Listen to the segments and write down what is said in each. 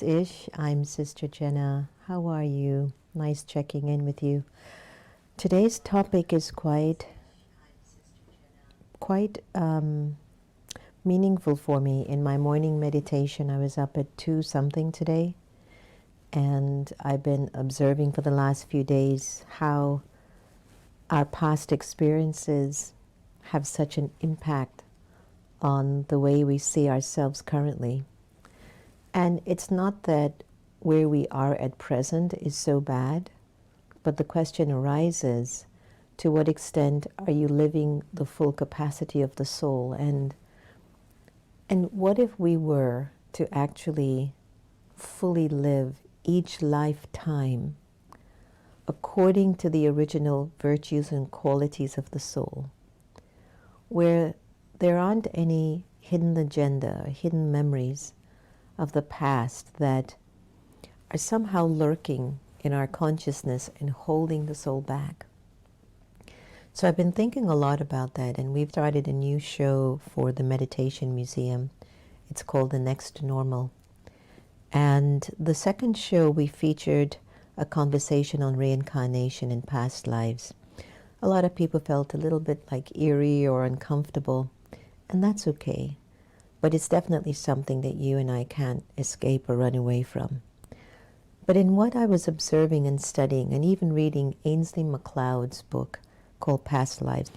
Ish, I'm Sister Jenna. How are you? Nice checking in with you. Today's topic is quite meaningful for me. In my morning meditation, I was up at 2 something today, and I've been observing for the last few days how our past experiences have such an impact on the way we see ourselves currently. And it's not that where we are at present is so bad, but the question arises, to what extent are you living the full capacity of the soul? And what if we were to actually fully live each lifetime according to the original virtues and qualities of the soul, where there aren't any hidden agenda or hidden memories of the past that are somehow lurking in our consciousness and holding the soul back. So I've been thinking a lot about that, and we've started a new show for the Meditation Museum. It's called The Next Normal. And the second show, we featured a conversation on reincarnation in past lives. A lot of people felt a little bit like eerie or uncomfortable, and that's okay. But it's definitely something that you and I can't escape or run away from. But in what I was observing and studying, and even reading Ainsley MacLeod's book called Past Lives,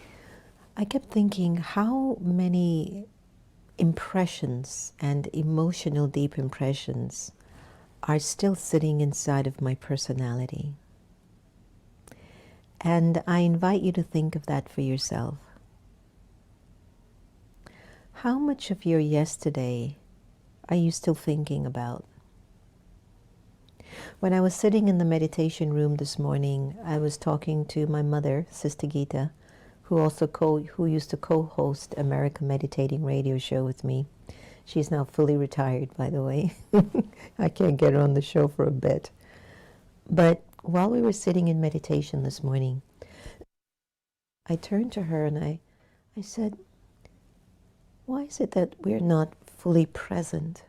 I kept thinking how many impressions and emotional deep impressions are still sitting inside of my personality. And I invite you to think of that for yourself. How much of your yesterday are you still thinking about? When I was sitting in the meditation room this morning, I was talking to my mother, Sister Gita, who used to co-host American Meditating Radio Show with me. She's now fully retired, by the way. I can't get her on the show for a bit. But while we were sitting in meditation this morning, I turned to her and I said, why is it that we're not fully present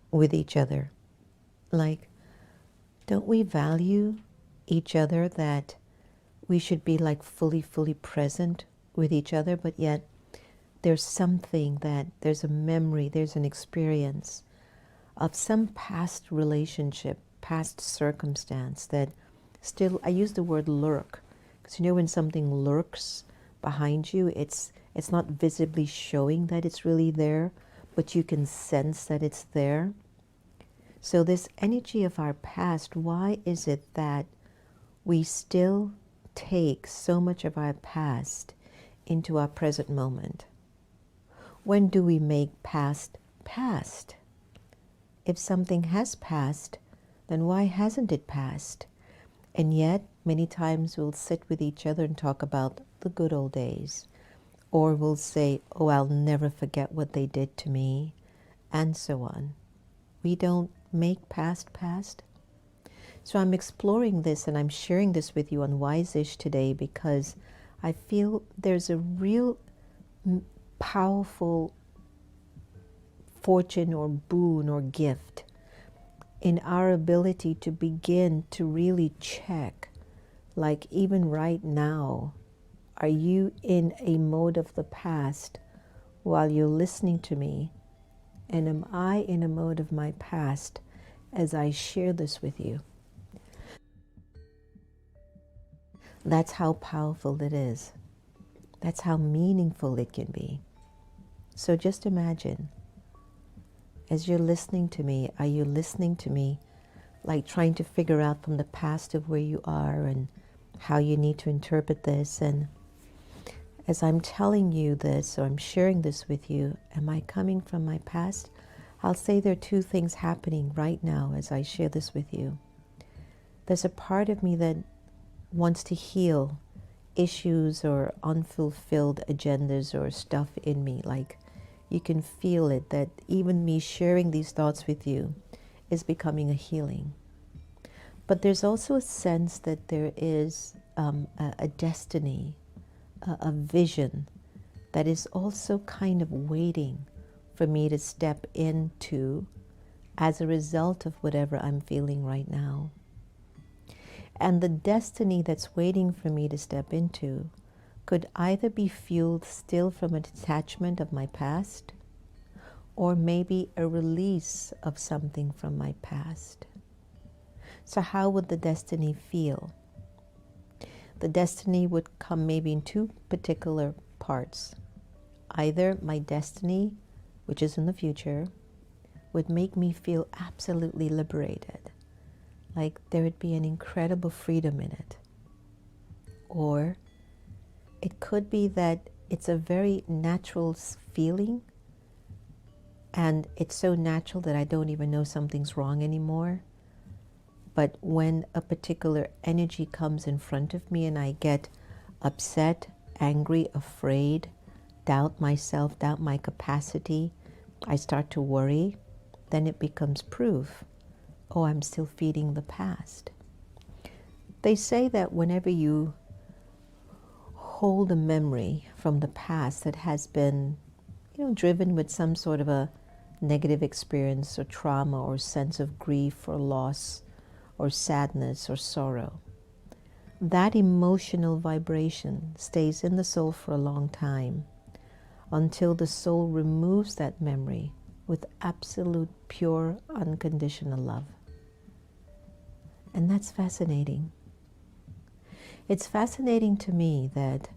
with each other? Like, don't we value each other that we should be like fully present with each other, but yet there's something that, there's a memory, there's an experience of some past relationship, past circumstance that still, I use the word lurk, because you know when something lurks behind you, it's not visibly showing that it's really there, but you can sense that it's there. So this energy of our past, why is it that we still take so much of our past into our present moment? When do we make past past? If something has passed, then why hasn't it passed? And yet, many times we'll sit with each other and talk about the good old days. Or we'll say, oh, I'll never forget what they did to me, and so on. We don't make past past. So I'm exploring this and I'm sharing this with you on Wise-ish today because I feel there's a real powerful fortune or boon or gift in our ability to begin to really check, like even right now, are you in a mode of the past while you're listening to me? And am I in a mode of my past as I share this with you? That's how powerful it is. That's how meaningful it can be. So just imagine, as you're listening to me, are you listening to me like trying to figure out from the past of where you are and how you need to interpret this? And as I'm telling you this, or I'm sharing this with you, am I coming from my past? I'll say there are two things happening right now as I share this with you. There's a part of me that wants to heal issues or unfulfilled agendas or stuff in me. Like, you can feel it, that even me sharing these thoughts with you is becoming a healing. But there's also a sense that there is a destiny, a vision that is also kind of waiting for me to step into as a result of whatever I'm feeling right now. And the destiny that's waiting for me to step into could either be fueled still from a detachment of my past, or maybe a release of something from my past. So how would the destiny feel? The destiny would come maybe in two particular parts. Either my destiny, which is in the future, would make me feel absolutely liberated, like there would be an incredible freedom in it. Or it could be that it's a very natural feeling, and it's so natural that I don't even know something's wrong anymore. But when a particular energy comes in front of me and I get upset, angry, afraid, doubt myself, doubt my capacity, I start to worry, then it becomes proof. Oh, I'm still feeding the past. They say that whenever you hold a memory from the past that has been, driven with some sort of a negative experience or trauma or sense of grief or loss or sadness or sorrow, that emotional vibration stays in the soul for a long time until the soul removes that memory with absolute, pure, unconditional love. And that's fascinating. It's fascinating to me that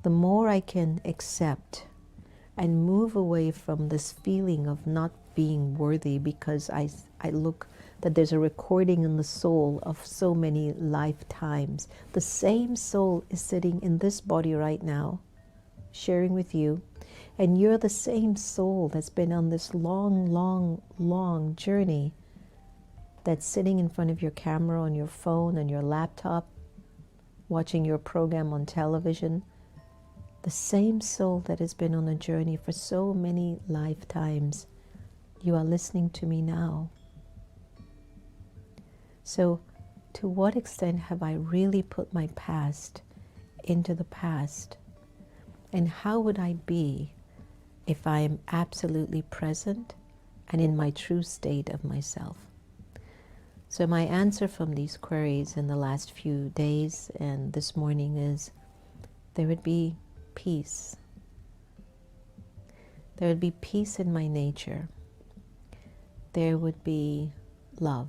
the more I can accept and move away from this feeling of not being worthy because I look that there's a recording in the soul of so many lifetimes. The same soul is sitting in this body right now, sharing with you, and you're the same soul that's been on this long, long, long journey that's sitting in front of your camera, on your phone, on your laptop, watching your program on television. The same soul that has been on a journey for so many lifetimes. You are listening to me now. So, to what extent have I really put my past into the past? And how would I be if I am absolutely present and in my true state of myself? So my answer from these queries in the last few days and this morning is there would be peace. There would be peace in my nature. There would be love.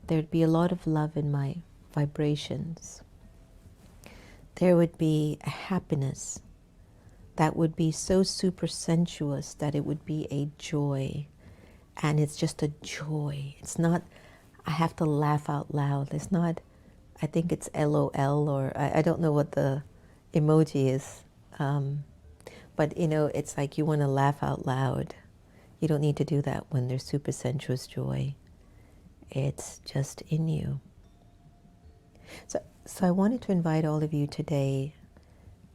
There would be a lot of love in my vibrations. There would be a happiness that would be so super sensuous that it would be a joy. And it's just a joy. It's not, I have to laugh out loud. It's not, I think it's LOL or I don't know what the emoji is. But it's like you want to laugh out loud. You don't need to do that when there's super sensuous joy. It's just in you. So I wanted to invite all of you today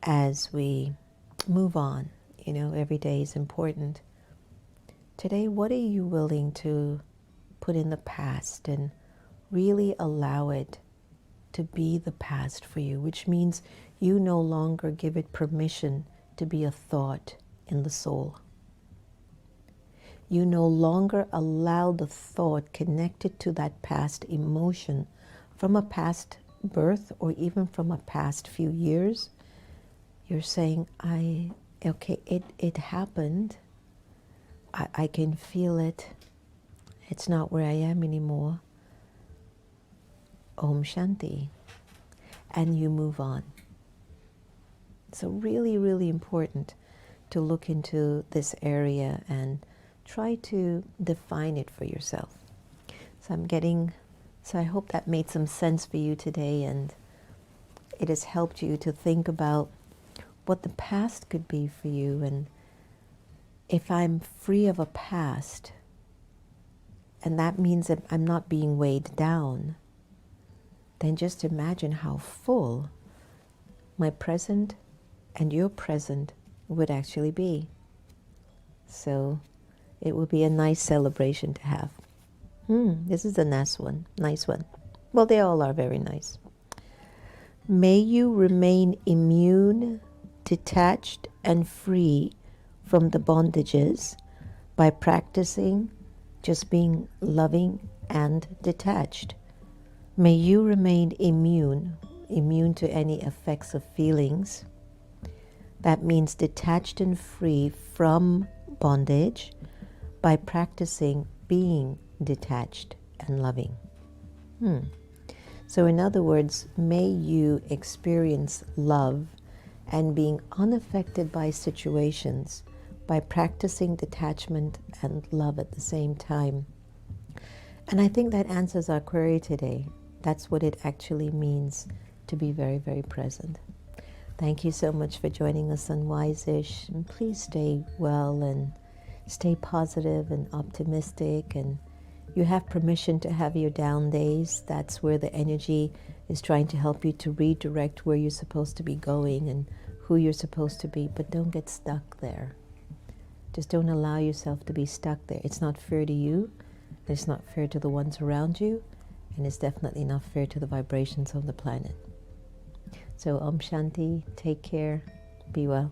as we move on. Every day is important. Today, what are you willing to put in the past and really allow it to be the past for you, which means you no longer give it permission to be a thought in the soul. You no longer allow the thought connected to that past emotion from a past birth or even from a past few years. You're saying, it happened. I can feel it. It's not where I am anymore. Om Shanti. And you move on. So really, really important to look into this area and try to define it for yourself. So I hope that made some sense for you today and it has helped you to think about what the past could be for you. And if I'm free of a past, and that means that I'm not being weighed down, then just imagine how full my present and your present would actually be. So it would be a nice celebration to have. This is a nice one. Well, they all are very nice. May you remain immune, detached, and free from the bondages by practicing just being loving and detached. May you remain immune to any effects of feelings. That means detached and free from bondage by practicing being detached and loving. So in other words, may you experience love and being unaffected by situations by practicing detachment and love at the same time. And I think that answers our query today. That's what it actually means to be very, very present. Thank you so much for joining us on Wise-ish. And please stay well and stay positive and optimistic and You have permission to have your down days. That's where the energy is trying to help you to redirect where you're supposed to be going and who you're supposed to be, but don't get stuck there. Just don't allow yourself to be stuck there. It's not fair to you, it's not fair to the ones around you, and it's definitely not fair to the vibrations of the planet. So Om Shanti, take care, be well.